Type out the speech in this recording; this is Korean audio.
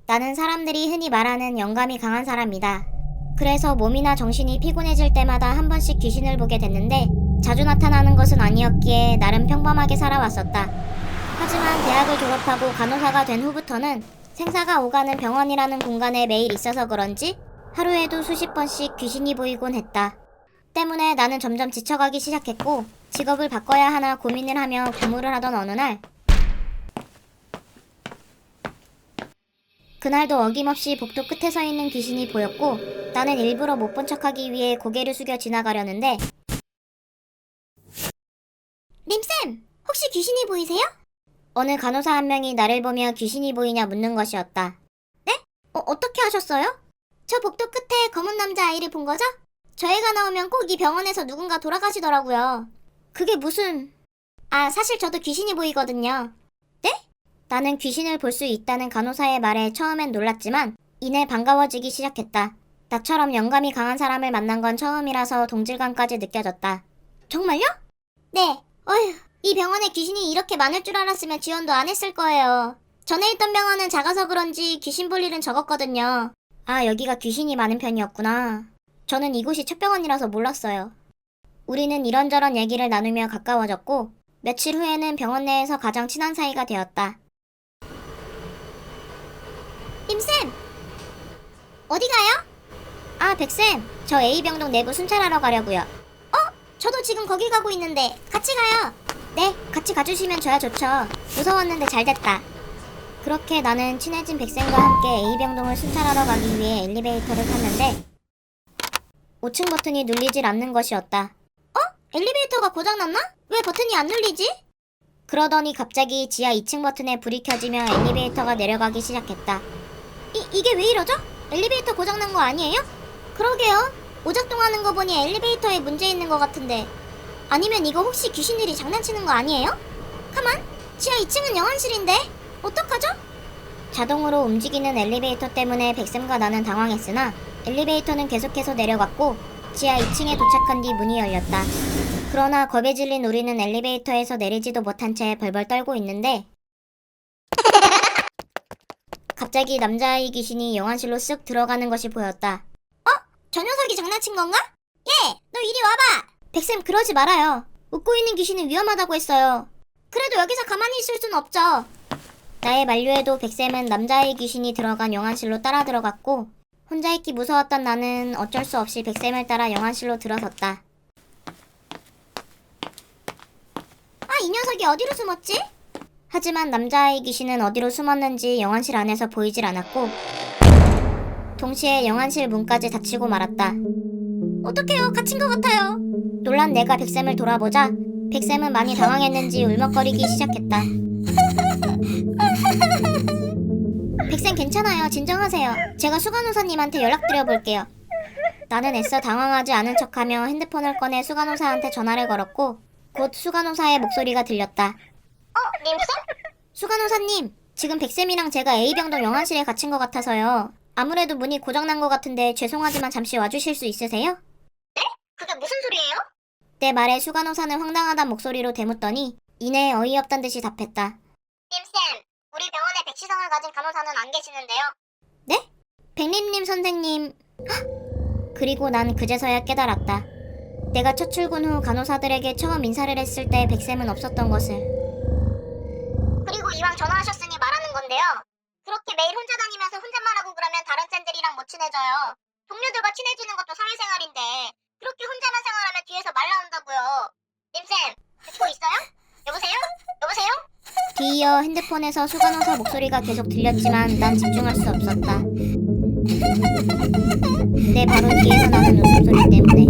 나는 사람들이 흔히 말하는 영감이 강한 사람이다. 그래서 몸이나 정신이 피곤해질 때마다 한 번씩 귀신을 보게 됐는데 자주 나타나는 것은 아니었기에 나름 평범하게 살아왔었다. 하지만 대학을 졸업하고 간호사가 된 후부터는 생사가 오가는 병원이라는 공간에 매일 있어서 그런지 하루에도 수십 번씩 귀신이 보이곤 했다. 때문에 나는 점점 지쳐가기 시작했고 직업을 바꿔야 하나 고민을 하며 근무를 하던 어느 날, 그날도 어김없이 복도 끝에 서 있는 귀신이 보였고 나는 일부러 못 본 척하기 위해 고개를 숙여 지나가려는데, 림쌤! 혹시 귀신이 보이세요? 어느 간호사 한 명이 나를 보며 귀신이 보이냐 묻는 것이었다. 네? 어떻게 하셨어요? 저 복도 끝에 검은 남자 아이를 본 거죠? 저 애가 나오면 꼭 이 병원에서 누군가 돌아가시더라고요. 그게 무슨... 사실 저도 귀신이 보이거든요. 네? 나는 귀신을 볼 수 있다는 간호사의 말에 처음엔 놀랐지만 이내 반가워지기 시작했다. 나처럼 영감이 강한 사람을 만난 건 처음이라서 동질감까지 느껴졌다. 정말요? 네. 어휴, 이 병원에 귀신이 이렇게 많을 줄 알았으면 지원도 안 했을 거예요. 전에 있던 병원은 작아서 그런지 귀신 볼 일은 적었거든요. 여기가 귀신이 많은 편이었구나. 저는 이곳이 첫 병원이라서 몰랐어요. 우리는 이런저런 얘기를 나누며 가까워졌고 며칠 후에는 병원 내에서 가장 친한 사이가 되었다. 임쌤! 어디 가요? 백쌤, 저 A병동 내부 순찰하러 가려고요. 저도 지금 거기 가고 있는데 같이 가요. 네, 같이 가주시면 저야 좋죠. 무서웠는데 잘됐다. 그렇게 나는 친해진 백쌤과 함께 A병동을 순찰하러 가기 위해 엘리베이터를 탔는데 5층 버튼이 눌리질 않는 것이었다. 엘리베이터가 고장났나? 왜 버튼이 안 눌리지? 그러더니 갑자기 지하 2층 버튼에 불이 켜지며 엘리베이터가 내려가기 시작했다. 이게 왜 이러죠? 엘리베이터 고장난 거 아니에요? 그러게요. 오작동하는 거 보니 엘리베이터에 문제 있는 것 같은데. 아니면 이거 혹시 귀신들이 장난치는 거 아니에요? 가만, 지하 2층은 영안실인데 어떡하죠? 자동으로 움직이는 엘리베이터 때문에 백쌤과 나는 당황했으나 엘리베이터는 계속해서 내려갔고 지하 2층에 도착한 뒤 문이 열렸다. 그러나 겁에 질린 우리는 엘리베이터에서 내리지도 못한 채 벌벌 떨고 있는데 갑자기 남자아이 귀신이 영안실로 쓱 들어가는 것이 보였다. 저 녀석이 장난친 건가? 너 이리 와봐! 백쌤, 그러지 말아요. 웃고 있는 귀신은 위험하다고 했어요. 그래도 여기서 가만히 있을 순 없죠. 나의 만류에도 백쌤은 남자아이 귀신이 들어간 영안실로 따라 들어갔고 혼자 있기 무서웠던 나는 어쩔 수 없이 백쌤을 따라 영안실로 들어섰다. 이 녀석이 어디로 숨었지? 하지만 남자아이 귀신은 어디로 숨었는지 영안실 안에서 보이질 않았고 동시에 영안실 문까지 닫히고 말았다. 어떡해요, 갇힌 것 같아요. 놀란 내가 백쌤을 돌아보자 백쌤은 많이 당황했는지 울먹거리기 시작했다. 백쌤 괜찮아요. 진정하세요. 제가 수간호사님한테 연락드려볼게요. 나는 애써 당황하지 않은 척하며 핸드폰을 꺼내 수간호사한테 전화를 걸었고 곧 수간호사의 목소리가 들렸다. 림쌤? 수간호사님, 지금 백쌤이랑 제가 A병동 영안실에 갇힌 것 같아서요. 아무래도 문이 고장난 것 같은데 죄송하지만 잠시 와주실 수 있으세요? 네? 그게 무슨 소리예요? 내 말에 수간호사는 황당하단 목소리로 대묻더니 이내 어이없단 듯이 답했다. 림쌤, 우리 병원에 백시성을 가진 간호사는 안 계시는데요. 네? 백림님 선생님... 그리고 난 그제서야 깨달았다. 내가 첫 출근 후 간호사들에게 처음 인사를 했을 때 백쌤은 없었던 것을. 그리고 이왕 전화하셨으니 말하는 건데요. 그렇게 매일 혼자 다니면서 혼잣말 하고 그러면 다른 쌤들이랑 못 친해져요. 동료들과 친해지는 것도 사회생활인데 그렇게 혼자만 생활하면 뒤에서 말 나온다고요. 림쌤, 듣고 있어요? 여보세요? 여보세요? 뒤이어 핸드폰에서 수간호사 목소리가 계속 들렸지만 난 집중할 수 없었다. 내 바로 뒤에서 나는 웃음소리 때문에.